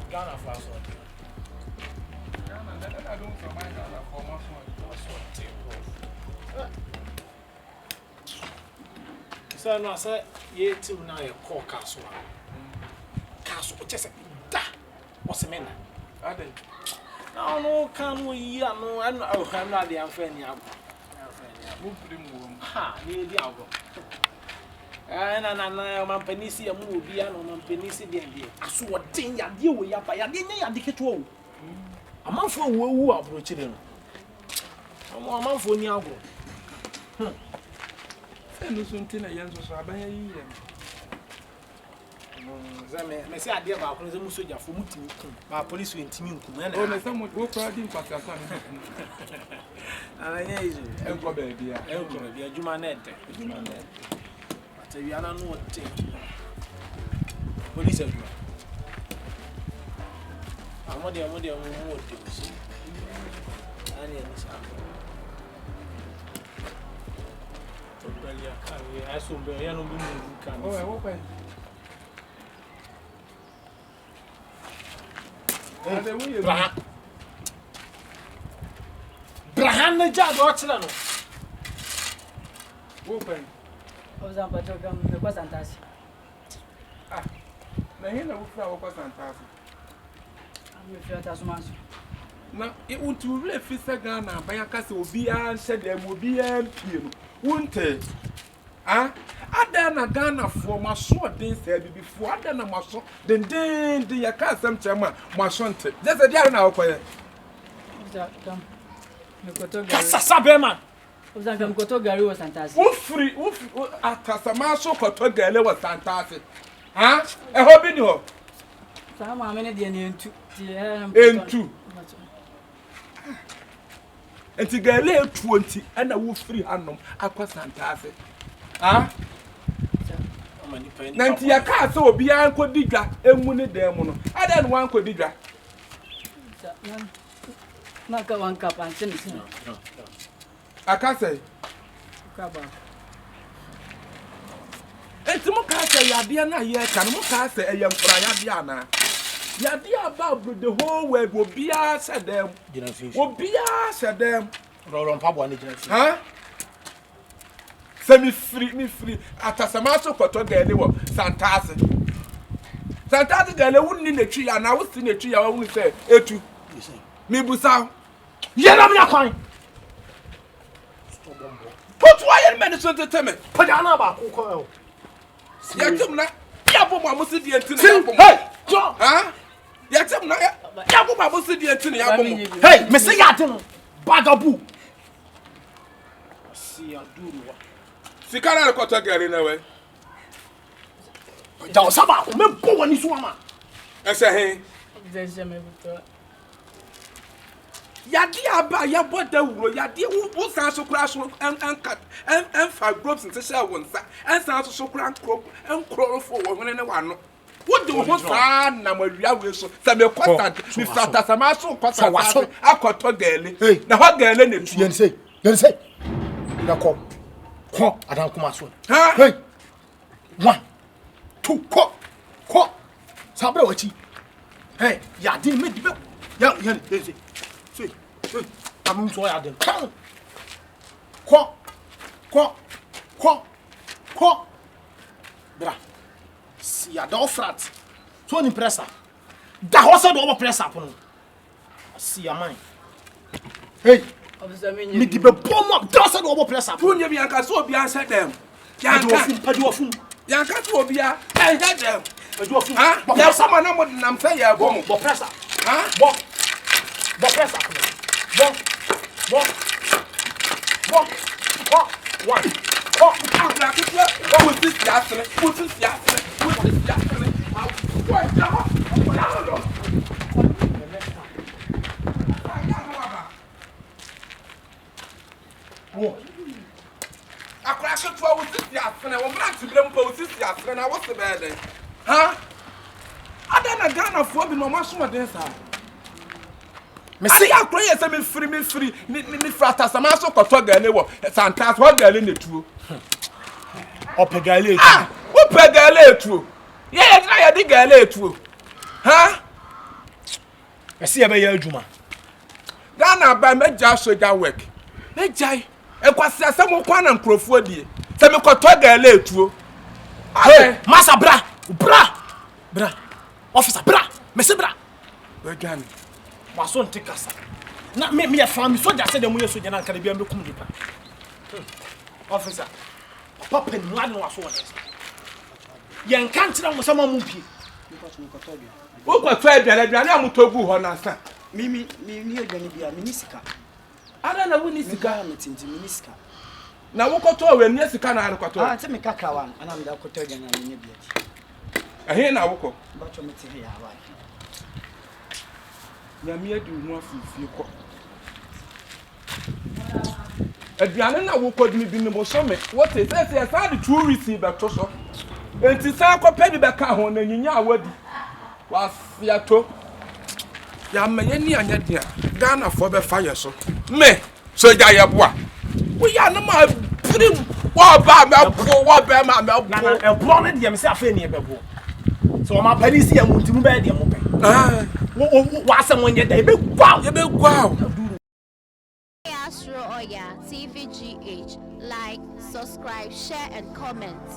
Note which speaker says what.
Speaker 1: Ghana for us.
Speaker 2: Ghana, I don't for my Ghana for my
Speaker 1: so no say ye team na ye call castle. Castle just da. What's the matter?
Speaker 2: Ade.
Speaker 1: No can we no I'm not the unfriendly. Ha, near the algo. Na mampanisi ya mu obi ano mampanisi de de aso wodin ya de wo ya ba ya de nya ya de keto wo amanfo wo abrochire no amanfo ni agro
Speaker 2: enu sunti na yenso so abanya yi ya
Speaker 1: me se ade ba ko ze mu soja fo mutimi kun ba police we ntimi nkun na
Speaker 2: o na some wo kra di mpata kwa ni
Speaker 1: ala nya izu
Speaker 2: enko be bia
Speaker 1: adwuma na ete Teviana no te. Police adwa. Amode mo te. Ani ani sa. To belia ka we aso be ya no bi mu kan.
Speaker 2: Oh, wo pa. Ade wo ye.
Speaker 1: Brahan na ja do tira no.
Speaker 2: Wo pa.
Speaker 3: Oza patokam kwa santasi.
Speaker 2: Ah. Na hina wufra wo kwa santasi.
Speaker 3: Ami fi ata sumanso.
Speaker 2: Na e untu re fisa Ghana banya kase obi a nhye dem obi a mpie no. Wunte. Ah? Ada na Ghana fo maso den se bibifo ada na maso den de ya ka asem chema maso nte. Just dey na wo koye.
Speaker 3: Oza kam. Mekoto gari.
Speaker 1: Kasa sabema.
Speaker 3: Oza kam koto gari wo santasi.
Speaker 2: Ufri atasama so koto gale wo santasi. Ha? E ho bi ni ho.
Speaker 3: Sa ma me ne de ne entu.
Speaker 2: Entu. Enti gale etu onti ana wo free hanom akwa santase. Ha? Na nti ya ka se obi an ko digwa emu ne dem no. Ada no wan ko digwa.
Speaker 3: Na ka wan ka pan tin sin.
Speaker 2: Aka se
Speaker 3: Ka ba.
Speaker 2: enti mo ka se yade na ye ka no mo ka se eyem kura yade ana. Yade about the whole world obi a se dem. Obi a se dem.
Speaker 1: Ron pabo ani jina fi.
Speaker 2: Ha? Se mi free atasama so koto gale wo santase. Santase gale wunni na twi ya na wo si na twi ya wo se etu. Mi busa.
Speaker 1: Ye na me akwan.
Speaker 2: Put why men so teteme.
Speaker 1: Padana ba ko ko.
Speaker 2: Yatim na ya bo mo se die ntine
Speaker 1: Hey,
Speaker 2: ya bo.
Speaker 1: John.
Speaker 2: Ha? Yatim na ya bo mo se die ntine ya bo.
Speaker 1: Hey, me say ya tin. Bagabu. Si aduru wa.
Speaker 2: Sikara na koto gale na we.
Speaker 1: Ja o saba o me bo wani so ama.
Speaker 2: Ese he.
Speaker 3: Oza me buto.
Speaker 2: Yade aba ya boda wuro yade wo san so kura so en fa groups nte sha wonsa en san so kura nkro fo wo hene ne wano wo de wo sa na mawia we so se me constant mi fata sama so constant akoto gale na ho gale na tu
Speaker 1: Yen say. Na ko. Ko adan kuma so.
Speaker 2: ha
Speaker 1: Hey. 1 2 ko. Sabre wachi. Hey, ya din me dibe. Ya say. Say. Amun so ya din. Ko. Bra. Si ya do frat. So ni pressa. Da ho se do pressa pono. Si ya man. Hey.
Speaker 3: Oza me
Speaker 1: Me dibe bomo da se do pressa pono.
Speaker 2: punye bi anka so obi an se dem
Speaker 1: Padi ofun.
Speaker 2: yanka so obi a se dem
Speaker 1: Padi ofun.
Speaker 2: ha ya sama na mo nam fe ya bo mo
Speaker 1: Bo pressa.
Speaker 2: ha
Speaker 1: Bo pressa pono. Bo. 1. Ko.
Speaker 2: akra kitwa wo sisi asere wa ja ho
Speaker 1: Wo.
Speaker 2: akra kitwa wo sisi asere wo blank blem po wo sisi asere na wo se be den ha ada na Ghana fo bi no ma so den sa
Speaker 1: Me
Speaker 2: say
Speaker 1: say
Speaker 2: akra ye se me free me frata sama so koto gale wo santas wo gale ne tuo
Speaker 1: opegale.
Speaker 2: ah wo pe gale tuo ye na ye di gale tuo ha
Speaker 1: Esi ebe ya adwuma.
Speaker 2: Ghana ba meja soja work. Ejai. Ekwasi asem kwa na nkrofo die. Se me koto ga ele etuo.
Speaker 1: Hey, masa bra. Bra. Officer bra. Mese bra.
Speaker 2: Ejani.
Speaker 1: Waso nte kasa. Na me ya fami soja se dem ye soja na nka bia me kum nipa. Officer. Papa ni wa no waso wona. Yen kan tira mo sama mu pie.
Speaker 2: Wo kwa fa aduane amutogu ho na asa.
Speaker 4: Mimi aduane bia minisika.
Speaker 2: Ada na wuni sika
Speaker 4: metinti minisika.
Speaker 2: Na wo koto we ni sika na akoto.
Speaker 4: Ah, se me kaka wan, ana me da koto aduane na nya bia.
Speaker 2: Ehe na wo ko.
Speaker 4: Ba cho meti he ya wa.
Speaker 2: Nyame adi hu afufie ko. Aduane na wo ko di bi ni mo so me. What is say sa the true receive be to so. Enti sa ko pe bi be ka ho na nyinya awadi. Wasiato. Ya me ye ni anya dia. Ghana fo be fire so. Me soja ye boa. We ya na ma prim. Wa ba me bo, wa be ma me bo.
Speaker 1: Na ebro ne de me se afa ni ebebo. So o ma police ya mu ntimu be de mo pe.
Speaker 2: Ah.
Speaker 1: Wa asem onye da ebe gwa.
Speaker 2: Ye be gwa.
Speaker 5: Astro Oya TVGH. Like, subscribe, share, and comment.